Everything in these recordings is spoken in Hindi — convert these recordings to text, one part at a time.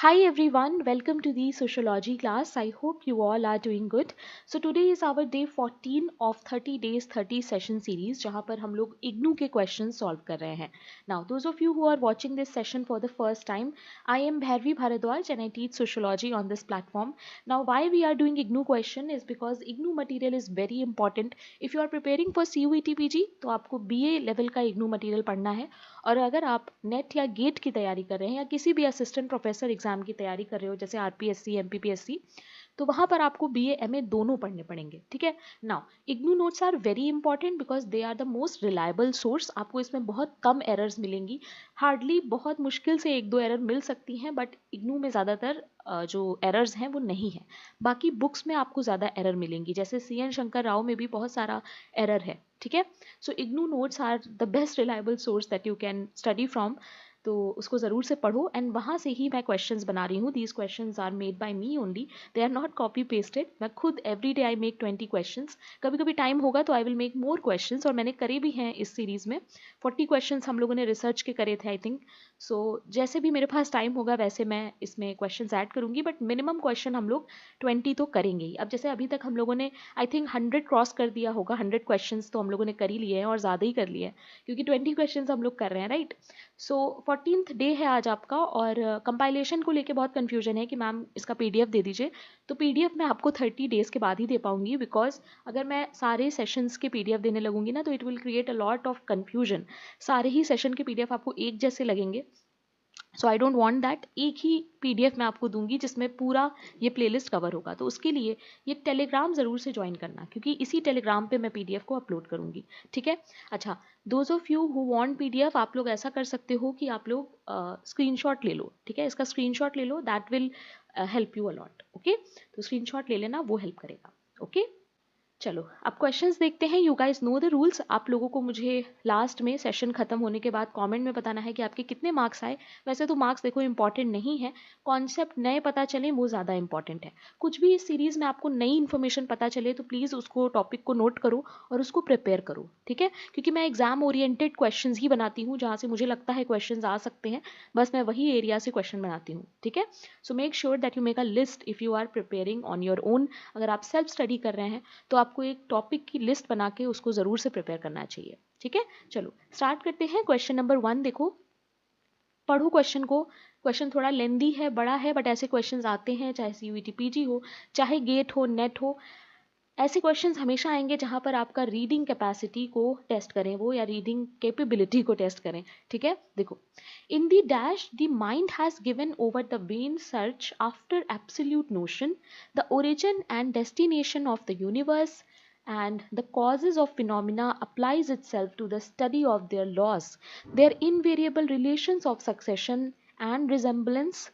Hi everyone, welcome to the sociology class. I hope you all are doing good. So today is our day 14 of 30 days 30 session series जहाँ पर हम लोग इग्नू के questions solve कर रहे हैं. Now those of you who are watching this session for the first time, I am Bhairavi Bharadwaj and I teach sociology on this platform. Now why we are doing IGNOU question is because IGNOU material is very important. If you are preparing for CUET PG तो आपको BA level का इग्नू material पढ़ना है. और अगर आप नेट या गेट की तैयारी कर रहे हैं या किसी भी असिस्टेंट प्रोफेसर एग्जाम की तैयारी कर रहे हो जैसे आरपीएससी एमपीपीएससी तो वहां पर आपको बीए एमए दोनों पढ़ने पड़ेंगे. ठीक है. Now IGNOU notes are very important because they are the most reliable source. आपको इसमें बहुत कम एरर्स मिलेंगी. हार्डली बहुत मुश्किल से एक दो एरर मिल सकती हैं बट इग्नू में ज़्यादातर जो एरर्स हैं वो नहीं है. बाकी बुक्स में आपको ज़्यादा एरर मिलेंगी जैसे CN शंकर राव में भी बहुत सारा एरर है. ठीक है. So IGNOU notes are the best reliable source that you can study from. तो उसको ज़रूर से पढ़ो एंड वहाँ से ही मैं क्वेश्चंस बना रही हूँ. These questions are made by me only. They are not copy pasted. मैं खुद every day I make 20 questions. कभी कभी टाइम होगा तो I will make more questions और मैंने करे भी हैं इस सीरीज़ में. 40 क्वेश्चंस हम लोगों ने रिसर्च के करे थे आई थिंक. सो जैसे भी मेरे पास टाइम होगा वैसे मैं इसमें क्वेश्चंस ऐड करूँगी बट मिनिमम क्वेश्चन हम लोग 20 तो करेंगे ही. अब जैसे अभी तक हम लोगों ने आई थिंक 100 क्रॉस कर दिया होगा. 100 क्वेश्चंस तो हम लोगों ने कर ही लिए हैं और ज़्यादा ही कर लिए हैं क्योंकि 20 क्वेश्चंस हम लोग कर रहे हैं राइट. सो 14th डे है आज आपका और कंपाइलेशन को लेके बहुत कन्फ्यूजन है कि मैम इसका PDF दे दीजिए. तो PDF मैं आपको 30 डेज़ के बाद ही दे पाऊंगी बिकॉज अगर मैं सारे सेशंस के PDF देने लगूंगी ना तो it will create a lot of confusion. सारे ही सेशन के PDF आपको एक जैसे लगेंगे. सो आई डोंट वांट दैट. एक ही PDF मैं आपको दूंगी जिसमें पूरा ये प्लेलिस्ट कवर होगा. तो उसके लिए ये टेलीग्राम ज़रूर से ज्वाइन करना क्योंकि इसी टेलीग्राम पे मैं PDF को अपलोड करूंगी. ठीक है. अच्छा, those of you who want PDF आप लोग ऐसा कर सकते हो कि आप लोग स्क्रीनशॉट ले लो. ठीक है. इसका स्क्रीनशॉट ले लो. That will help you a lot. Okay. तो स्क्रीनशॉट ले लेना, वो हेल्प करेगा. ओके. चलो अब क्वेश्चंस देखते हैं. You guys know the rules. आप लोगों को मुझे लास्ट में सेशन खत्म होने के बाद कमेंट में बताना है कि आपके कितने मार्क्स आए. वैसे तो मार्क्स देखो इंपॉर्टेंट नहीं है. कॉन्सेप्ट नए पता चले वो ज़्यादा इंपॉर्टेंट है. कुछ भी इस सीरीज़ में आपको नई इन्फॉर्मेशन पता चले तो प्लीज़ उसको टॉपिक को नोट करो और उसको प्रिपेयर करो. ठीक है. क्योंकि मैं एग्जाम ओरिएंटेड क्वेश्चंस ही बनाती हूँ जहाँ से मुझे लगता है क्वेश्चंस आ सकते हैं. बस मैं वही एरिया से क्वेश्चन बनाती हूँ. ठीक है. So make sure that you make a list if you are preparing on your own. अगर आप सेल्फ स्टडी कर रहे हैं तो आपको एक टॉपिक की लिस्ट बना के उसको ज़रूर से प्रिपेयर करना चाहिए. ठीक है. चलो स्टार्ट करते हैं. क्वेश्चन नंबर 1 देखो. पढ़ो क्वेश्चन को. क्वेश्चन थोड़ा लेंदी है, बड़ा है बट ऐसे क्वेश्चंस आते हैं चाहे CUET PG हो चाहे गेट हो नेट हो. ऐसे क्वेश्चंस हमेशा आएंगे जहां पर आपका रीडिंग कैपेसिटी को टेस्ट करें वो या रीडिंग कैपेबिलिटी को टेस्ट करें. ठीक है. देखो. In the dash, the mind has given over the vain search after absolute notion, the origin and destination of the universe, and the causes of phenomena applies itself to the study of their laws, their invariable relations of succession and resemblance.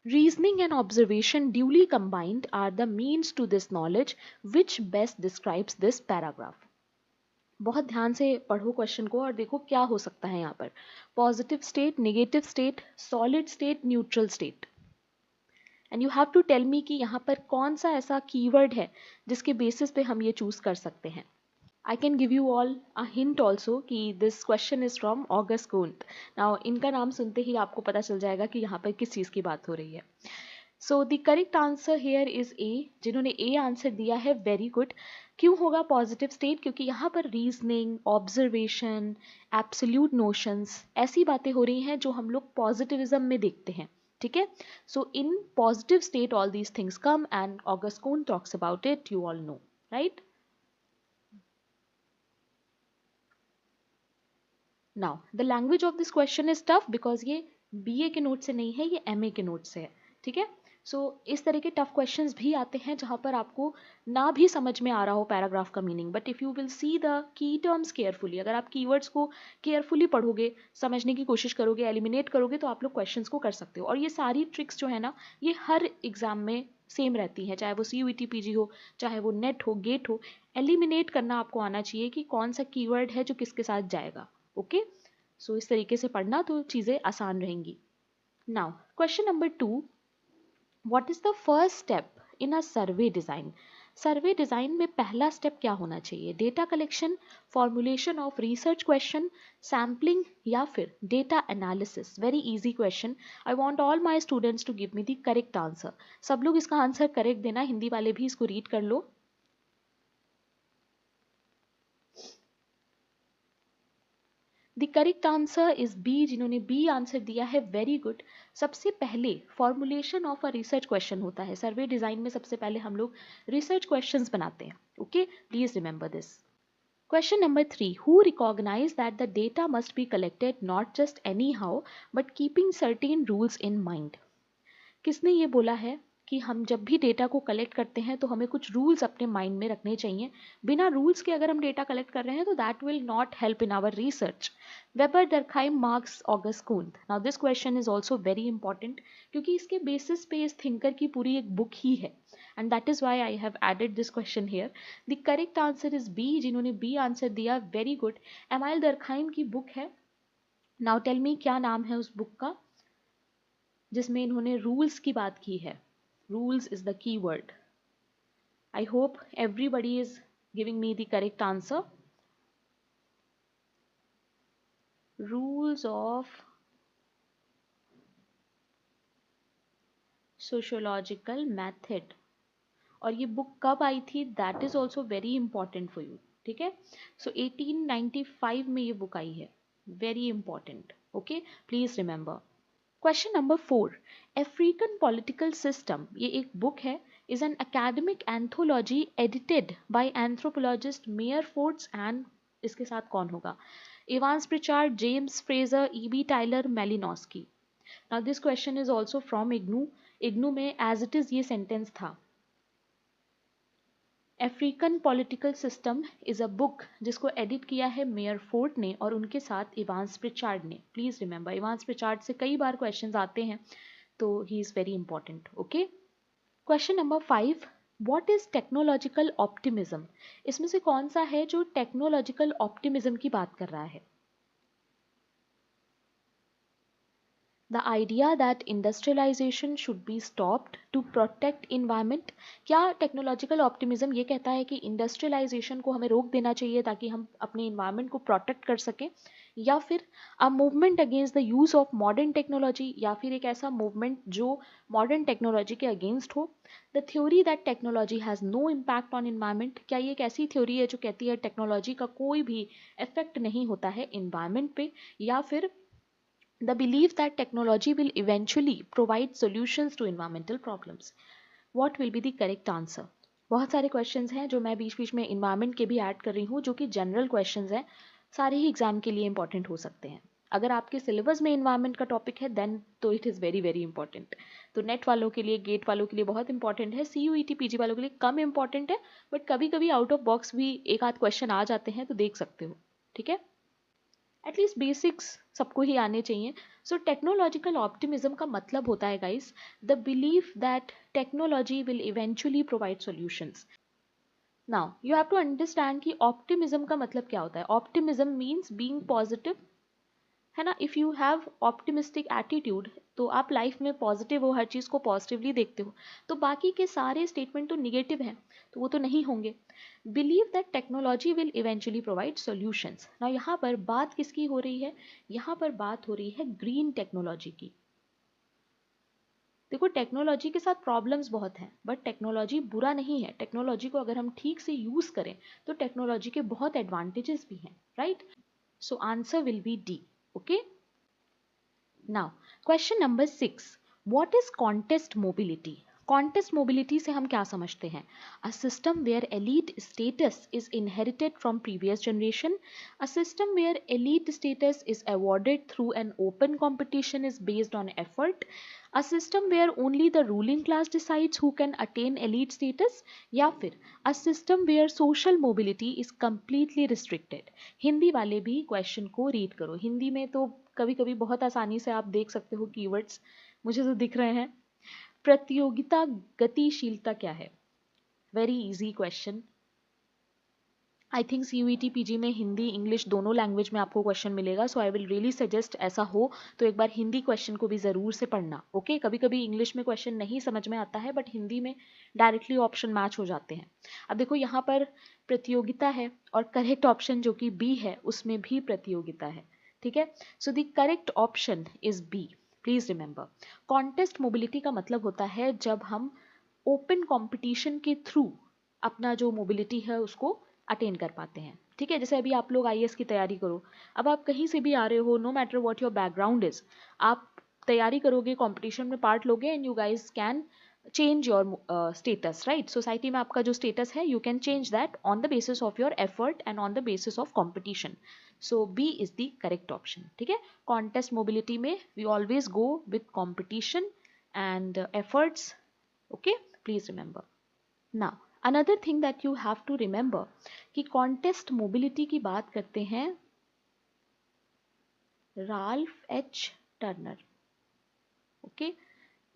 Reasoning and observation duly combined are the means to this knowledge which best describes this paragraph. बहुत ध्यान से पढ़ो क्वेश्चन को और देखो क्या हो सकता है यहाँ पर. Positive state, negative state, solid state, neutral state. And you have to tell me कि यहाँ पर कौन सा ऐसा कीवर्ड है जिसके बेसिस पे हम ये चूज कर सकते हैं. I can give you all a hint also कि this question is from Auguste Comte. Now इनका नाम सुनते ही आपको पता चल जाएगा कि यहाँ पर किस चीज़ की बात हो रही है. So the correct answer here is A. जिन्होंने ए आंसर दिया है वेरी गुड. क्यों होगा पॉजिटिव स्टेट? क्योंकि यहाँ पर रीजनिंग, ऑब्जर्वेशन, एब्सोल्यूट नोशंस ऐसी बातें हो रही हैं जो हम लोग पॉजिटिविज्म में देखते हैं. ठीक है. So in positive state all these things come and Auguste Comte talks about it. You all know right. Now the language of this question is tough because ये BA के नोट से नहीं है, ये MA के नोट से है. ठीक है. सो इस तरह के टफ क्वेश्चंस भी आते हैं जहां पर आपको ना भी समझ में आ रहा हो पैराग्राफ का meaning but if you will see the key terms carefully, अगर आप कीवर्ड्स को केयरफुली पढ़ोगे, समझने की कोशिश करोगे, एलिमिनेट करोगे तो आप लोग क्वेश्चंस को कर सकते हो. और ये सारी ट्रिक्स जो है ना ये हर एग्जाम में सेम रहती हैं, चाहे वो CUET PG हो चाहे वो नेट हो गेट हो. एलिमिनेट करना आपको आना चाहिए कि कौन सा कीवर्ड है जो किसके साथ जाएगा. ओके. सो इस तरीके से पढ़ना तो चीज़ें आसान रहेंगी. Now question number 2. What is the first step in a survey design? Survey design में पहला स्टेप क्या होना चाहिए? Data collection, formulation of research question, sampling या फिर data analysis? Very easy question. I want all my students to give me the correct answer. सब लोग इसका आंसर करेक्ट देना. हिंदी वाले भी इसको रीड कर लो. The correct answer is B. जिन्होंने बी आंसर दिया है, वेरी गुड. सबसे पहले formulation of a research question होता है. सर्वे डिजाइन में सबसे पहले हम लोग रिसर्च क्वेश्चंस बनाते हैं. Okay, please remember this. Question number 3. Who recognized that the data must be collected not just anyhow but keeping certain rules in mind? किसने ये बोला है कि हम जब भी डेटा को कलेक्ट करते हैं तो हमें कुछ रूल्स अपने माइंड में रखने चाहिए. बिना रूल्स के अगर हम डेटा कलेक्ट कर रहे हैं तो that will not help in our research. Weber, Durkheim, Marx, Auguste Comte. Now this question is also very important क्योंकि इसके बेसिस पे इस थिंकर की पूरी एक बुक ही है. And that is why I have added this question here. The correct answer is B. जिन्होंने बी आंसर दिया, वेरी गुड. एमाइल डर्कहाइम की बुक है. नाउ टेल मी, क्या नाम है उस बुक का जिसमें इन्होंने रूल्स की बात की है? Rules is the key word. I hope everybody is giving me the correct answer. Rules of sociological method. और ये बुक कब आई थी? That is also very important for you. ठीक है, सो 1895 में ये बुक आई है. Very important. Okay, please remember. Question number 4. African political system, ये एक बुक है, is an academic anthology edited by anthropologist mayor Fords and, इसके साथ कौन होगा? Evans Pritchard, James Frazer, E B Tylor, Malinowski. Now this question is also from IGNOU. IGNOU में एज इट इज ये सेंटेंस था. African political system is a book जिसको एडिट किया है मेयर फोर्ड ने और उनके साथ इवांस प्रिचार्ड ने. प्लीज रिमेंबर, इवांस प्रिचार्ड से कई बार क्वेश्चंस आते हैं, तो he is very important. Okay, question number 5. What is technological optimism? इसमें से कौन सा है जो टेक्नोलॉजिकल ऑप्टिमिज्म की बात कर रहा है? The idea that industrialization should be stopped to protect environment. क्या टेक्नोलॉजिकल ऑप्टिमिज्म ये कहता है कि इंडस्ट्रियलाइजेशन को हमें रोक देना चाहिए ताकि हम अपने इन्वायरमेंट को प्रोटेक्ट कर सकें, या फिर a movement against the use of modern technology, या फिर एक ऐसा मूवमेंट जो मॉडर्न टेक्नोलॉजी के अगेंस्ट हो? The theory that technology has no impact on environment. क्या ये एक ऐसी थ्योरी है जो कहती है टेक्नोलॉजी का कोई भी इफेक्ट नहीं होता है इन्वायरमेंट पे? या फिर the belief that technology will eventually provide solutions to environmental problems? What will be the correct answer? बहुत सारे क्वेश्चंस हैं जो मैं बीच बीच में इन्वायरमेंट के भी ऐड कर रही हूँ, जो कि जनरल क्वेश्चंस हैं, सारे ही एग्जाम के लिए इंपॉर्टेंट हो सकते हैं. अगर आपके सिलेबस में इन्वायरमेंट का टॉपिक है देन तो it is very very important. तो नेट वालों के लिए, गेट वालों के लिए बहुत इंपॉर्टेंट है. CUET PG वालों के लिए कम इंपॉर्टेंट है, बट कभी कभी आउट ऑफ बॉक्स भी एक आध क्वेश्चन आ जाते हैं, तो देख सकते हो. ठीक है, एटलीस्ट बेसिक्स सबको ही आने चाहिए. सो टेक्नोलॉजिकल ऑप्टिमिज्म का मतलब होता है guys, the belief that technology will eventually provide solutions. Now you have to understand कि ऑप्टिमिज्म का मतलब क्या होता है. ऑप्टिमिज्म मीन्स बीइंग पॉजिटिव, है ना. If you have optimistic attitude तो आप लाइफ में पॉजिटिव हो, हर चीज़ को पॉजिटिवली देखते हो, तो बाकी के सारे स्टेटमेंट तो निगेटिव हैं, तो वो तो नहीं होंगे. Believe that technology will eventually provide solutions. ना यहाँ पर बात किसकी हो रही है? यहाँ पर बात हो रही है ग्रीन टेक्नोलॉजी की. देखो, टेक्नोलॉजी के साथ प्रॉब्लम्स बहुत हैं, बट टेक्नोलॉजी बुरा नहीं है. टेक्नोलॉजी को अगर हम ठीक से यूज़ करें तो टेक्नोलॉजी के बहुत एडवांटेजेस भी हैं, right. So answer will be D. Okay, now question number 6. What is contest mobility? Contest mobility से हम क्या समझते हैं? A system where elite status is inherited from previous generation, a system where elite status is awarded through an open competition is based on effort, a system where only the ruling class decides who can attain elite status, या फिर a system where social mobility is completely restricted. Hindi वाले भी क्वेश्चन को रीड करो. हिंदी में तो कभी कभी बहुत आसानी से आप देख सकते हो कीवर्ड्स, मुझे तो दिख रहे हैं. प्रतियोगिता गतिशीलता क्या है? Very easy question. I think CUET PG में हिंदी इंग्लिश दोनों लैंग्वेज में आपको क्वेश्चन मिलेगा, सो आई विल रियली सजेस्ट ऐसा हो तो एक बार हिंदी क्वेश्चन को भी ज़रूर से पढ़ना। ओके कभी कभी इंग्लिश में क्वेश्चन नहीं समझ में आता है बट हिंदी में डायरेक्टली ऑप्शन मैच हो जाते हैं। अब देखो यहाँ पर प्रतियोगिता है और करेक्ट ऑप्शन जो कि बी है उसमें भी प्रतियोगिता है, ठीक है। So the correct option is B, please remember. Contest mobility का मतलब होता है जब हम ओपन कंपटीशन के थ्रू अपना जो मोबिलिटी है उसको अटेन कर पाते हैं, ठीक है। जैसे अभी आप लोग IAS की तैयारी करो, अब आप कहीं से भी आ रहे हो, no matter what your background is, आप तैयारी करोगे, कंपटीशन में पार्ट लोगे and you guys can change your status, right. Society में आपका जो स्टेटस है you can change that on the basis of your effort and on the basis of competition. So B is the correct option, ठीक है। कॉन्टेस्ट मोबिलिटी में we always go with competition and efforts, okay please remember. Now another thing that you have to remember कि कॉन्टेस्ट मोबिलिटी की बात करते हैं राल्फ एच टर्नर, ओके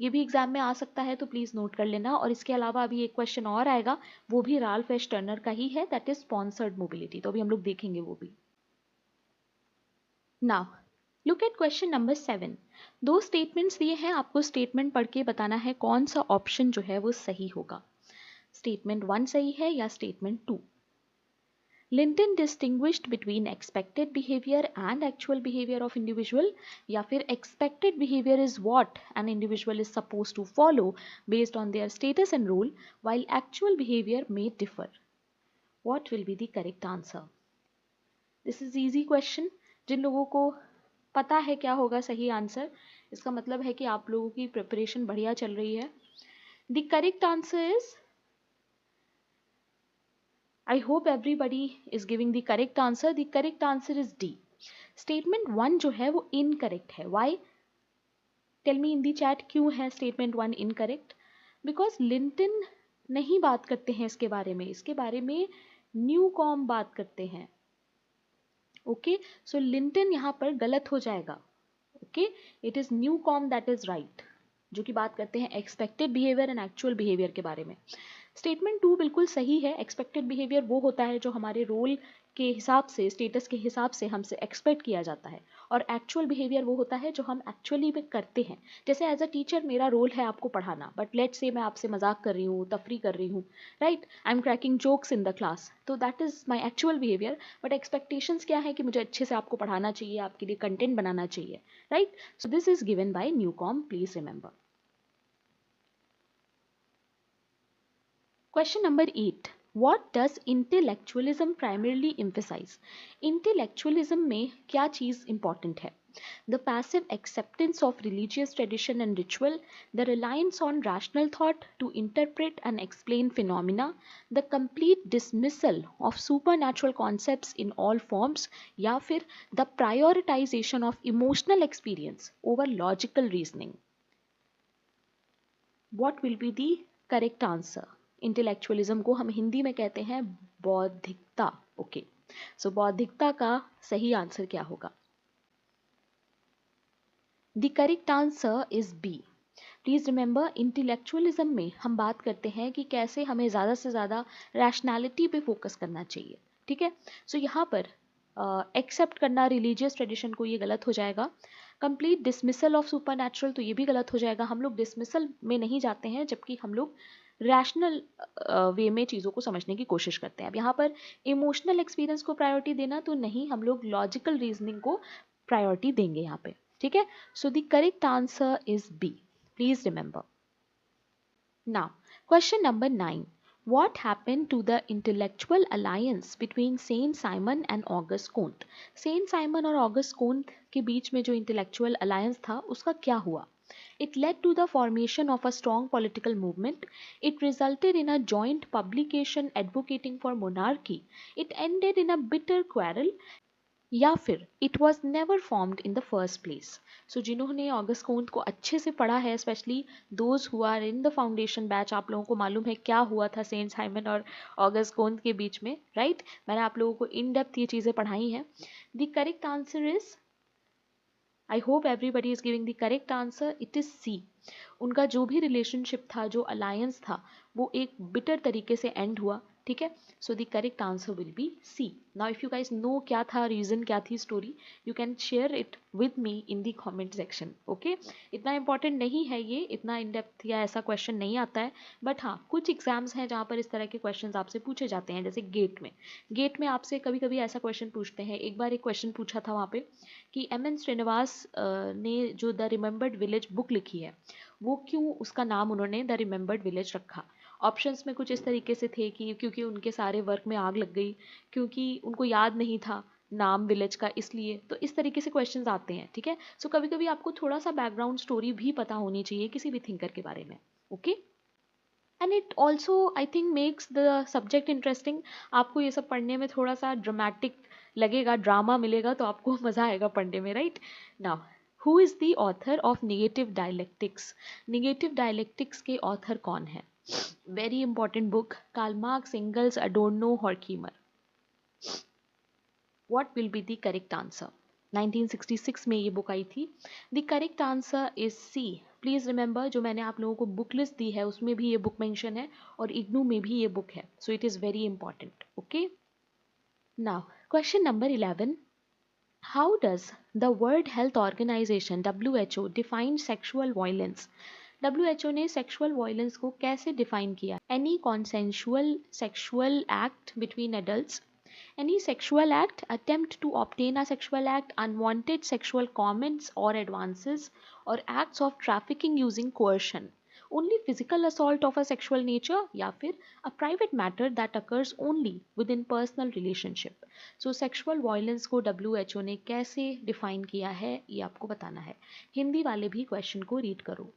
ये भी एग्जाम में आ सकता है तो प्लीज नोट कर लेना। और इसके अलावा अभी एक क्वेश्चन और आएगा, वो भी राल्फ एच टर्नर का ही है, दैट इज स्पॉन्सर्ड मोबिलिटी, तो अभी हम लोग देखेंगे वो भी। Now look at question number 7। दो स्टेटमेंट्स दिए हैं, आपको स्टेटमेंट पढ़ के बताना है कौन सा ऑप्शन जो है वो सही होगा। स्टेटमेंट 1 सही है या statement 2। Linton distinguished between expected behavior and actual behavior of individual, या फिर expected behavior is what an individual is supposed to follow based on their status and role, while actual behavior may differ. What will be the correct answer? This is easy question. जिन लोगों को पता है क्या होगा सही आंसर, इसका मतलब है कि आप लोगों की प्रिपरेशन बढ़िया चल रही है। The correct answer is, I hope everybody is giving the correct answer. The correct answer is D. Statement 1 जो है वो incorrect है. Why? Tell me in the chat क्यों है statement 1 incorrect? Because Linton नहीं बात करते हैं इसके बारे में, इसके बारे में न्यूकॉम बात करते हैं। ओके सो लिंटन यहाँ पर गलत हो जाएगा। Okay it is Newcomb that is right, जो कि बात करते हैं expected behaviour and actual behaviour के बारे में। स्टेटमेंट 2 बिल्कुल सही है। एक्सपेक्टेड बिहेवियर वो होता है जो हमारे रोल के हिसाब से, स्टेटस के हिसाब से हमसे एक्सपेक्ट किया जाता है, और एक्चुअल बिहेवियर वो होता है जो हम एक्चुअली में करते हैं। जैसे एज अ टीचर मेरा रोल है आपको पढ़ाना, बट लेट्स से मैं आपसे मजाक कर रही हूँ, तफरी कर रही हूँ, right, I am cracking jokes in the class, तो that is my actual behaviour. But expectations क्या है कि मुझे अच्छे से आपको पढ़ाना चाहिए, आपके लिए कंटेंट बनाना चाहिए, right. So this is given by Newcomb, please remember. Question number 8. What does intellectualism primarily emphasize? Intellectualism में क्या चीज़ important है? The passive acceptance of religious tradition and ritual, the reliance on rational thought to interpret and explain phenomena, the complete dismissal of supernatural concepts in all forms, या फिर the prioritization of emotional experience over logical reasoning. What will be the correct answer? Intellectualism को हम हिंदी में कहते हैं बौद्धिकता। ओके सो बौद्धिकता का सही आंसर क्या होगा? The correct answer is B. Please remember, intellectualism में हम बात करते हैं कि कैसे हमें ज़्यादा से ज़्यादा रैशनैलिटी पे फोकस करना चाहिए, ठीक है। सो यहाँ पर एक्सेप्ट करना रिलीजियस ट्रेडिशन को, ये गलत हो जाएगा। कंप्लीट डिसमिसल ऑफ सुपरनैचुरल, तो ये भी गलत हो जाएगा। हम लोग डिसमिसल में नहीं जाते हैं, जबकि हम लोग रैशनल वे में चीज़ों को समझने की कोशिश करते हैं। अब यहाँ पर इमोशनल एक्सपीरियंस को प्रायोरिटी देना तो नहीं, हम लोग लॉजिकल रीजनिंग को प्रायोरिटी देंगे यहाँ पे, ठीक है। So the correct answer is B, please remember. Now question number 9. What happened to the intellectual alliance between Saint Simon and Auguste Comte? Saint Simon और Auguste Comte के बीच में जो intellectual alliance था उसका क्या हुआ? It led to the formation of a strong political movement. It resulted in a joint publication advocating for monarchy. It ended in a bitter quarrel. या फिर it was never formed in the first place. So जिन्होंने ऑगस्ट कोंत को अच्छे से पढ़ा है, specially those who are in the foundation batch, आप लोगों को मालूम है क्या हुआ था सेंट साइमन और ऑगस्ट कोंत के बीच में, राइट। मैंने आप लोगों को इन डेप्थ ये चीज़ें पढ़ाई हैं। The correct answer is, I hope everybody is giving the correct answer, it is C. उनका जो भी रिलेशनशिप था, जो अलायंस था, वो एक बिटर तरीके से एंड हुआ। ठीक है, so the correct answer will be C. Now if you guys know क्या था रीजन, क्या थी story, you can share it with me in the comment section. Okay, इतना इंपॉर्टेंट नहीं है ये, इतना इन डेप्थ या ऐसा क्वेश्चन नहीं आता है, बट हाँ कुछ एग्जाम्स हैं जहाँ पर इस तरह के क्वेश्चन आपसे पूछे जाते हैं. जैसे गेट में आपसे कभी कभी ऐसा क्वेश्चन पूछते हैं. एक बार एक क्वेश्चन पूछा था वहाँ पे कि M.N. श्रीनिवास ने जो द रिमेंबर्ड विलेज बुक लिखी है, वो क्यों उसका नाम उन्होंने द रिमेंबर्ड विलेज रखा. ऑप्शंस में कुछ इस तरीके से थे कि क्योंकि उनके सारे वर्क में आग लग गई, क्योंकि उनको याद नहीं था नाम विलेज का, इसलिए. तो इस तरीके से क्वेश्चंस आते हैं. ठीक है, सो कभी कभी आपको थोड़ा सा बैकग्राउंड स्टोरी भी पता होनी चाहिए किसी भी थिंकर के बारे में. Okay, and it also I think makes the subject interesting. आपको ये सब पढ़ने में थोड़ा सा ड्रामेटिक लगेगा, ड्रामा मिलेगा, तो आपको मज़ा आएगा पढ़ने में, right. Now, who is the author of negative dialectics. Negative dialectics के ऑथर कौन है? Very important book, Karl Marx, Engels, Adorno, Horkheimer. What will be the correct answer? 1966 में ये बुक आई थी. The correct answer is C. Please remember, जो मैंने आप लोगों को बुक लिस्ट दी है उसमें भी ये बुक मेंशन है और इग्नू में भी ये बुक है, so it is very important. Okay, now question number 11. How does the World Health Organization WHO define sexual violence? WHO ने sexual violence को कैसे define किया? Any consensual sexual act between adults, any sexual act, attempt to obtain a sexual act, unwanted sexual comments or advances, or acts of trafficking using coercion, only physical assault of a sexual nature, या फिर a private matter that occurs only within personal relationship. So sexual violence को WHO ने कैसे define किया है ये आपको बताना है. हिंदी वाले भी क्वेश्चन को रीड करो.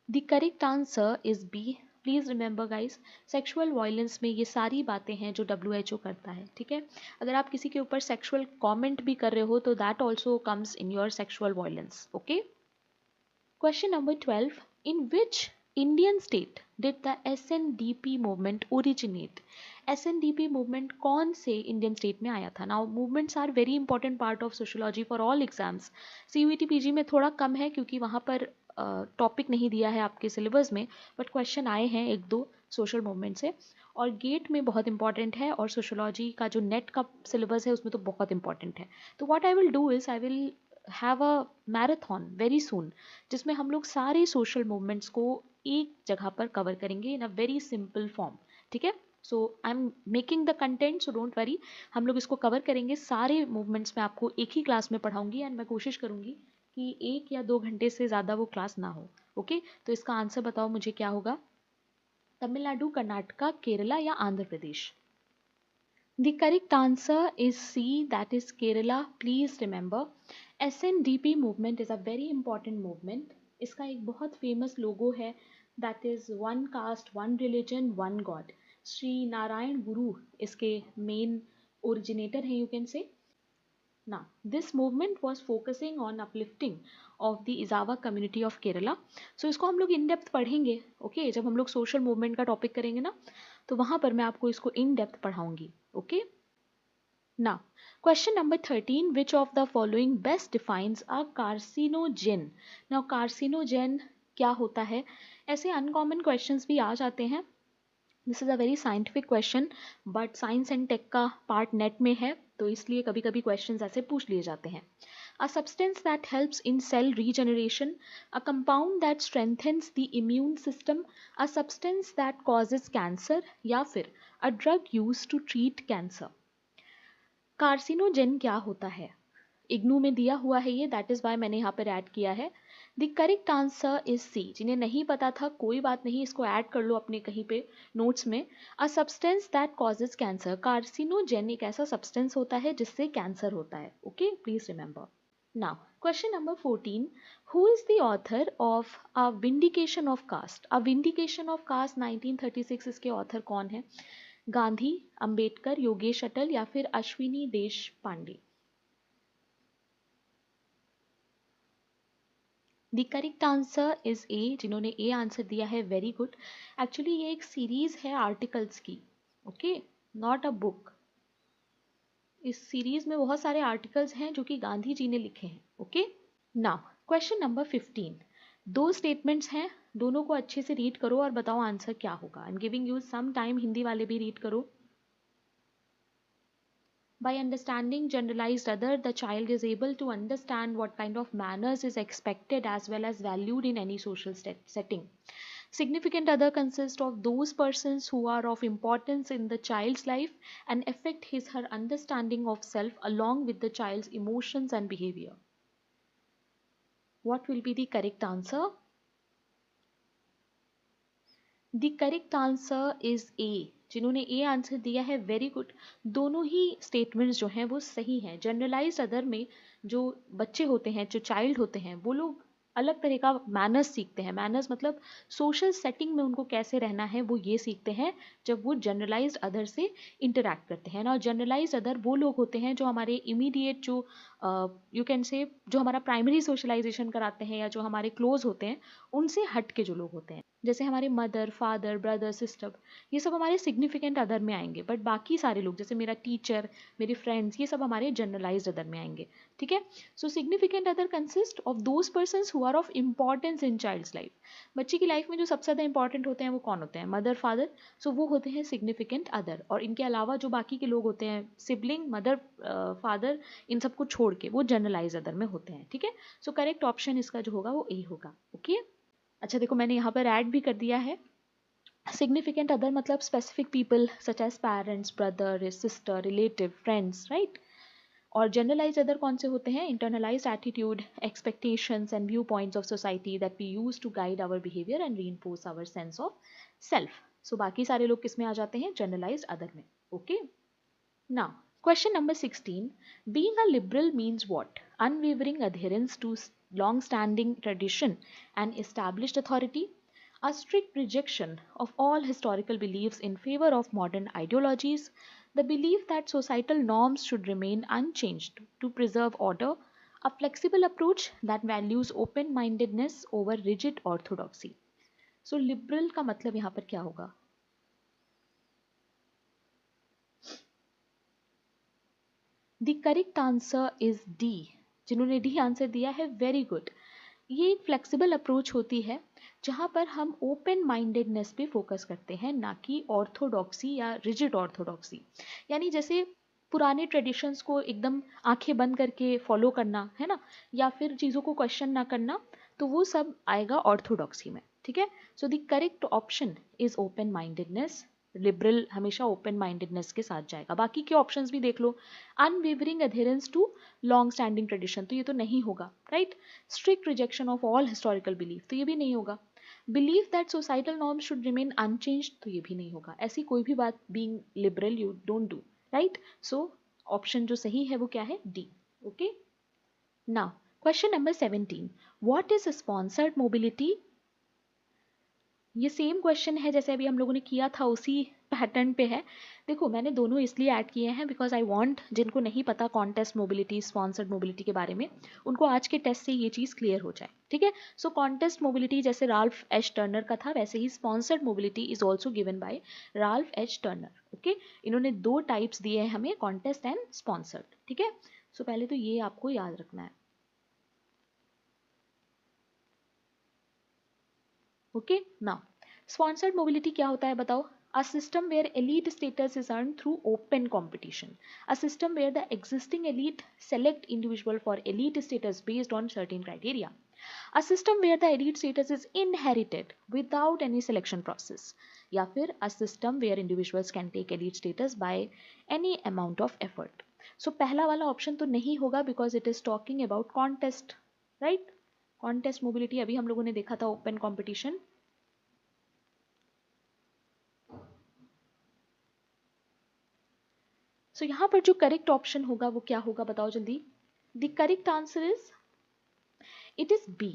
The correct answer is B. Please remember guys, sexual violence में ये सारी बातें हैं जो WHO करता है. ठीक है, अगर आप किसी के ऊपर सेक्सुअल कमेंट भी कर रहे हो तो that also comes in your sexual violence. Okay, question number 12. In which Indian state did the SNDP movement originate. SNDP movement कौन से इंडियन स्टेट में आया था? Now movements are very important part of sociology for all exams. CUET PG में थोड़ा कम है क्योंकि वहाँ पर टॉपिक नहीं दिया है आपके सिलेबस में, बट क्वेश्चन आए हैं एक दो सोशल मूवमेंट से, और गेट में बहुत इंपॉर्टेंट है, और सोशियोलॉजी का जो नेट का सिलेबस है उसमें तो बहुत इंपॉर्टेंट है. तो what I will do is I will have a marathon very soon, जिसमें हम लोग सारे सोशल मूवमेंट्स को एक जगह पर कवर करेंगे in a very simple form. ठीक है, so I am making the content, so don't worry, हम लोग इसको कवर करेंगे. सारे मूवमेंट्स में आपको एक ही क्लास में पढ़ाऊंगी, एंड मैं कोशिश करूंगी कि 1 या 2 घंटे से ज़्यादा वो क्लास ना हो. ओके, तो इसका आंसर बताओ मुझे क्या होगा? तमिलनाडु, कर्नाटका, केरला या Andhra Pradesh? The correct answer is C, that is Kerala. Please remember, SNDP movement is a very important movement. इसका एक बहुत फेमस लोगो है, that is one caste, one religion, one God. Shri Narayan गुरु इसके मेन ओरिजिनेटर हैं, you can say. Now, this movement was focusing on uplifting of the Izawa community of Kerala. So इसको हम लोग इन डेप्थ पढ़ेंगे. ओके, जब हम लोग सोशल मूवमेंट का टॉपिक करेंगे ना, तो वहाँ पर मैं आपको इसको इन डेप्थ पढ़ाऊंगी. Okay, now question number 13. Which of the following best defines a carcinogen? Now carcinogen क्या होता है? ऐसे अनकॉमन क्वेश्चंस भी आ जाते हैं. This is a very scientific question, but science and tech का पार्ट नेट में है, तो इसलिए कभी कभी क्वेश्चंस ऐसे पूछ लिए जाते हैं. A substance that helps in cell regeneration, a compound that strengthens the immune system, a substance that causes cancer, या फिर a drug use to treat cancer. Carcinogen क्या होता है? इग्नू में दिया हुआ है ये, दैट इज़ वाई मैंने यहाँ पर ऐड किया है. The correct answer is C. जिन्हें नहीं पता था कोई बात नहीं, इसको ऐड कर लो अपने कहीं पे नोट्स में. A substance that causes cancer. Carcinogen एक ऐसा सब्सटेंस होता है जिससे कैंसर होता है. Okay, please remember. Now question number 14. Who is the author of a vindication of caste? A vindication of caste 1936, इसके ऑथर कौन है? गांधी, अंबेडकर, योगेश अटल या फिर Ashwini Deshpande? The correct answer is A. जिन्होंने ए आंसर दिया है, वेरी गुड. एक्चुअली ये एक सीरीज है आर्टिकल्स की. Okay, not a book. इस सीरीज में बहुत सारे आर्टिकल्स हैं जो कि गांधी जी ने लिखे हैं. Okay, now question number 15. दो स्टेटमेंट्स हैं, दोनों को अच्छे से रीड करो और बताओ आंसर क्या होगा। I am giving you some time, Hindi वाले भी रीड करो। By understanding generalized other, the child is able to understand what kind of manners is expected as well as valued in any social setting. Significant other consists of those persons who are of importance in the child's life and affect his her understanding of self along with the child's emotions and behavior. What will be the correct answer? The correct answer is A. जिन्होंने ए आंसर दिया है वेरी गुड। दोनों ही स्टेटमेंट्स जो हैं वो सही हैं। जनरलाइज्ड अदर में जो बच्चे होते हैं, जो चाइल्ड होते हैं, वो लोग अलग तरह का मैनर्स सीखते हैं। मैनर्स मतलब सोशल सेटिंग में उनको कैसे रहना है वो ये सीखते हैं जब वो जनरलाइज्ड अदर से इंटरैक्ट करते हैं ना। और जनरलाइज्ड अदर वो लोग होते हैं जो हमारे इमीडिएट जो यू कैन से जो हमारा प्राइमरी सोशलाइजेशन कराते हैं या जो हमारे क्लोज होते हैं उनसे हट के जो लोग होते हैं, जैसे हमारे मदर, फादर, ब्रदर, सिस्टर, ये सब हमारे सिग्निफिकेंट अदर में आएंगे। बट बाकी सारे लोग जैसे मेरा टीचर, मेरे फ्रेंड्स, ये सब हमारे जनरलाइज्ड अदर में आएंगे। ठीक है। So significant other consist of those persons who are of importance in child's life. बच्चे की लाइफ में जो सबसे ज़्यादा इंपॉर्टेंट होते हैं वो कौन होते हैं? Mother, father. सो वो होते हैं सिग्निफिकेंट अदर। और इनके अलावा जो बाकी के लोग होते हैं, सिबलिंग, मदर, फादर, इन सबको छोड़ के वो जनरलाइज अदर में होते हैं। ठीक है। सो करेक्ट ऑप्शन इसका जो होगा वो ए होगा। ओके। अच्छा देखो, मैंने यहाँ पर ऐड भी कर दिया है। सिग्निफिकेंट अदर मतलब specific people such as parents, brother, sister, relative, friends, right. और जनरलाइज अदर कौन से होते हैं? Internalise attitude, expectations and view points of society that we use to guide our behaviour and reinforce our sense of self. So बाकी सारे लोग किस में आ जाते हैं? जनरलाइज अदर में। Okay. Now question number 16. Being a liberal means what? Unwavering adherence to long-standing tradition and established authority, a strict rejection of all historical beliefs in favor of modern ideologies, the belief that societal norms should remain unchanged to preserve order, a flexible approach that values open-mindedness over rigid orthodoxy. So liberal का मतलब यहाँ पर क्या होगा? The correct answer is D. जिन्होंने डी आंसर दिया है वेरी गुड। ये एक फ्लेक्सिबल अप्रोच होती है जहाँ पर हम ओपन माइंडेडनेस पे फोकस करते हैं, ना कि ऑर्थोडॉक्सी या रिजिड ऑर्थोडॉक्सी। यानी जैसे पुराने ट्रेडिशंस को एकदम आंखें बंद करके फॉलो करना है ना, या फिर चीज़ों को क्वेश्चन ना करना, तो वो सब आएगा ऑर्थोडॉक्सी में। ठीक है। So the correct option is open mindedness. Liberal हमेशा ओपन माइंडेडनेस के साथ जाएगा। बाकी के ऑप्शंस भी देख लो। Unwavering adherence to long standing tradition, तो ये तो नहीं होगा, right. Strict rejection of all historical belief, तो ये भी नहीं होगा। Believe that societal norms should remain unchanged, तो ये भी नहीं होगा। ऐसी कोई भी बात being liberal you don't do, right. So option जो सही है वो क्या है? D. Okay. Now question number 17. What is sponsored mobility? ये सेम क्वेश्चन है जैसे अभी हम लोगों ने किया था, उसी पैटर्न पे है। देखो, मैंने दोनों इसलिए ऐड किए हैं बिकॉज आई वांट, जिनको नहीं पता कॉन्टेस्ट मोबिलिटी, स्पॉन्सर्ड मोबिलिटी के बारे में, उनको आज के टेस्ट से ये चीज़ क्लियर हो जाए। ठीक है। सो कॉन्टेस्ट मोबिलिटी जैसे राल्फ एच टर्नर का था, वैसे ही sponsored mobility is also given by Ralph H Turner. Okay. इन्होंने दो टाइप्स दिए हैं हमें, कॉन्टेस्ट एंड स्पॉन्सर्ड। ठीक है। सो पहले तो ये आपको याद रखना है। ओके। नाउ स्पॉन्सर्ड मोबिलिटी क्या होता है बताओ? A system where elite status is earned through open competition. A system where the existing elite select individual for elite status based on certain criteria. A system where the elite status is inherited without any selection process. या फिर a system where individuals can take elite status by any amount of effort. So पहला वाला ऑप्शन तो नहीं होगा because it is talking about contest, right? Contest mobility अभी हम लोगों ने देखा था open competition. सो यहाँ पर जो करेक्ट ऑप्शन होगा वो क्या होगा बताओ जल्दी? The correct answer is, it is B.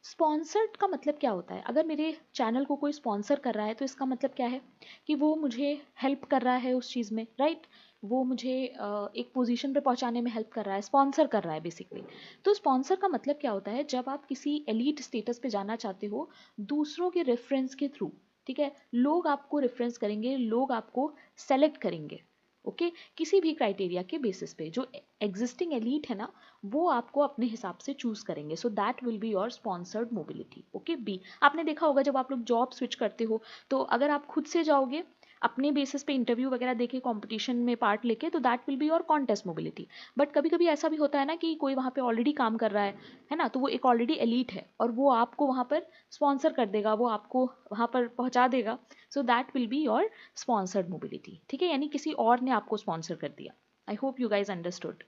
Sponsored का मतलब क्या होता है? अगर मेरे चैनल को कोई स्पॉन्सर कर रहा है तो इसका मतलब क्या है? कि वो मुझे हेल्प कर रहा है उस चीज़ में, राइट। वो मुझे एक पोजीशन पे पहुंचाने में हेल्प कर रहा है, स्पॉन्सर कर रहा है बेसिकली। तो स्पॉन्सर का मतलब क्या होता है? जब आप किसी एलीट स्टेटस पे जाना चाहते हो दूसरों के रेफरेंस के थ्रू, ठीक है, लोग आपको रेफरेंस करेंगे, लोग आपको सेलेक्ट करेंगे, ओके किसी भी क्राइटेरिया के बेसिस पे जो एग्जिस्टिंग एलीट है ना वो आपको अपने हिसाब से चूज करेंगे, so that will be your sponsored mobility. Okay B, आपने देखा होगा जब आप लोग जॉब स्विच करते हो तो अगर आप खुद से जाओगे अपने बेसिस पे इंटरव्यू वगैरह देके कंपटीशन में पार्ट लेके तो that will be your contest mobility. But कभी कभी ऐसा भी होता है ना कि कोई वहाँ पे ऑलरेडी काम कर रहा है ना, तो वो एक ऑलरेडी एलीट है और वो आपको वहाँ पर स्पॉन्सर कर देगा, वो आपको वहाँ पर पहुँचा देगा, सो that will be your sponsored mobility. ठीक है, यानी किसी और ने आपको स्पॉन्सर कर दिया। I hope you guys understood.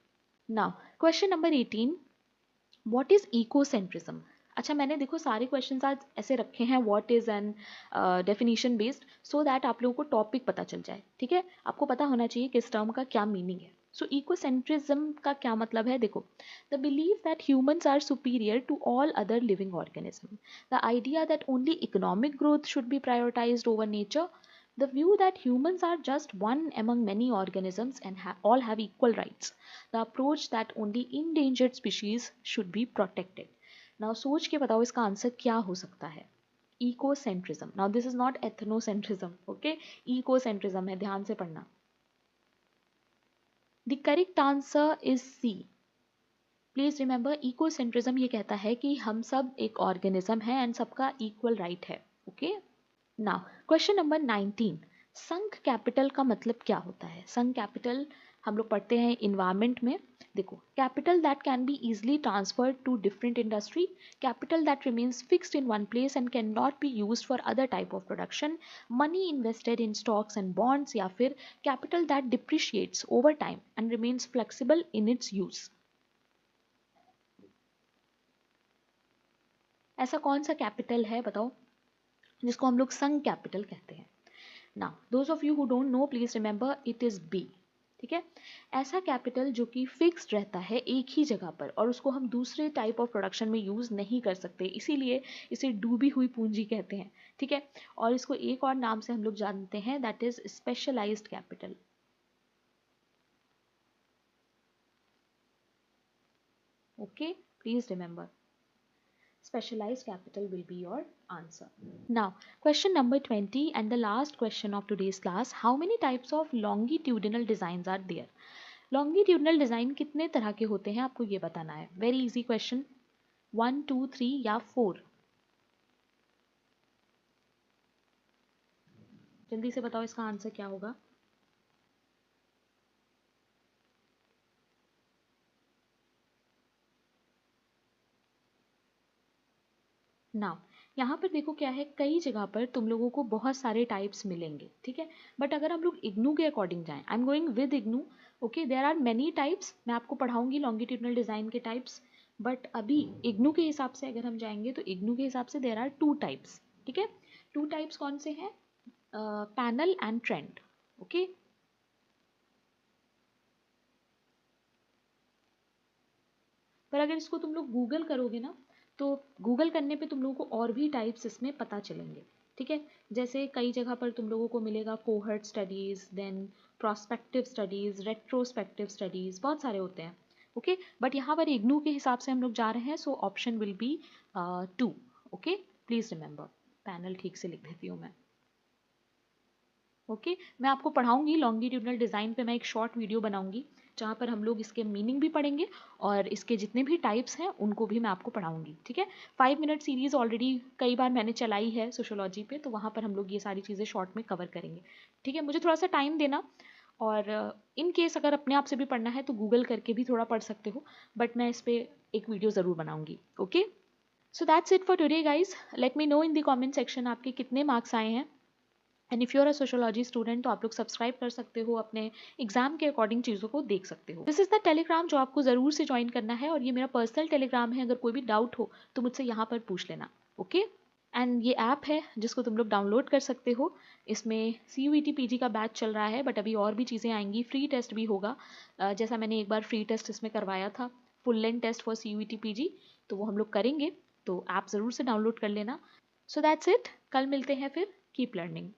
Now question number 18, what is ecocentrism. अच्छा मैंने देखो सारे क्वेश्चंस आज ऐसे रखे हैं what is and definition based, so that आप लोगों को टॉपिक पता चल जाए। ठीक है, आपको पता होना चाहिए कि इस टर्म का क्या मीनिंग है। सो इकोसेंट्रिज्म का क्या मतलब है, देखो the believe that humans are superior to all other living organism, the idea that only economic growth should be prioritized over nature, the view that humans are just one among many organisms and all have equal rights, the approach that only endangered species should be protected। now सोच के बताओ इसका आंसर क्या हो सकता है। ecocentrism, now this is not ethnocentrism, okay, ecocentrism है, ध्यान से पढ़ना। the correct answer is C। Please remember ecocentrism ये कहता है कि हम सब एक ऑर्गेनिज्म है एंड सबका इक्वल राइट है। ओके, नाउ क्वेश्चन नंबर 19, संक कैपिटल का मतलब क्या होता है। संक कैपिटल हम लोग पढ़ते हैं इन्वायरमेंट में। देखो capital that can be easily transferred to different industry, capital that remains fixed in one place and can not be used for other type of production, money invested in stocks and bonds, या फिर capital that depreciates over time and remains flexible in its use. ऐसा कौन सा कैपिटल है बताओ जिसको हम लोग संक कैपिटल कहते हैं। Now those of you who don't know please remember it is B. ठीक है, ऐसा कैपिटल जो कि फिक्स्ड रहता है एक ही जगह पर और उसको हम दूसरे टाइप ऑफ प्रोडक्शन में यूज नहीं कर सकते, इसीलिए इसे डूबी हुई पूंजी कहते हैं। ठीक है, और इसको एक और नाम से हम लोग जानते हैं, that is specialized capital. Okay, please remember specialized capital will be your answer. Now question number 20 and the last question of today's class, how many types of longitudinal designs are there। longitudinal design कितने तरह के होते हैं आपको ये बताना है। very easy question, 1 2 3 या 4, जल्दी से बताओ इसका आंसर क्या होगा। नाउ यहाँ पर देखो क्या है, कई जगह पर तुम लोगों को बहुत सारे टाइप्स मिलेंगे। ठीक है, बट अगर हम लोग इग्नू के अकॉर्डिंग जाएं, I am going with IGNOU. Okay, there are many types, मैं आपको पढ़ाऊंगी लॉन्गिट्यूडनल डिजाइन के टाइप्स, बट अभी इग्नू के हिसाब से अगर हम जाएंगे तो इग्नू के हिसाब से देयर आर 2 टाइप्स। ठीक है, 2 टाइप्स कौन से हैं, पैनल एंड ट्रेंड। ओके, पर अगर इसको तुम लोग गूगल करोगे ना तो गूगल करने पे तुम लोगों को और भी टाइप्स इसमें पता चलेंगे। ठीक है, जैसे कई जगह पर तुम लोगों को मिलेगा cohort studies, then prospective studies, retrospective studies, बहुत सारे होते हैं। ओके, बट यहाँ पर इग्नू के हिसाब से हम लोग जा रहे हैं, so option will be 2। Okay, please remember, panel ठीक से लिख देती हूँ मैं। ओके, मैं आपको पढ़ाऊंगी लॉन्गिट्यूडनल डिज़ाइन पे, मैं एक शॉर्ट वीडियो बनाऊंगी जहाँ पर हम लोग इसके मीनिंग भी पढ़ेंगे और इसके जितने भी टाइप्स हैं उनको भी मैं आपको पढ़ाऊंगी। ठीक है, 5 मिनट सीरीज़ ऑलरेडी कई बार मैंने चलाई है सोशोलॉजी पे, तो वहाँ पर हम लोग ये सारी चीज़ें शॉर्ट में कवर करेंगे। ठीक है, मुझे थोड़ा सा टाइम देना, और इन केस अगर अपने आप से भी पढ़ना है तो गूगल करके भी थोड़ा पढ़ सकते हो, बट मैं इस पर एक वीडियो ज़रूर बनाऊंगी। Okay, so that's it for today guys, let me know in the comment section आपके कितने मार्क्स आए हैं। And if you are a sociology student तो आप लोग सब्सक्राइब कर सकते हो, अपने एग्जाम के अकॉर्डिंग चीज़ों को देख सकते हो। दिस इज़ द टेलीग्राम जो आपको ज़रूर से ज्वाइन करना है, और ये मेरा पर्सनल टेलीग्राम है, अगर कोई भी डाउट हो तो मुझसे यहाँ पर पूछ लेना। ओके, एंड ये ऐप है जिसको तुम लोग डाउनलोड कर सकते हो। इसमें CUET PG का बैच चल रहा है, बट अभी और भी चीज़ें आएंगी, फ्री टेस्ट भी होगा। जैसा मैंने एक बार फ्री टेस्ट इसमें करवाया था, full length test for CUET PG, तो वो हम लोग करेंगे, तो ऐप ज़रूर से डाउनलोड कर लेना। सो दैट्स इट, कल मिलते हैं फिर, कीप लर्निंग।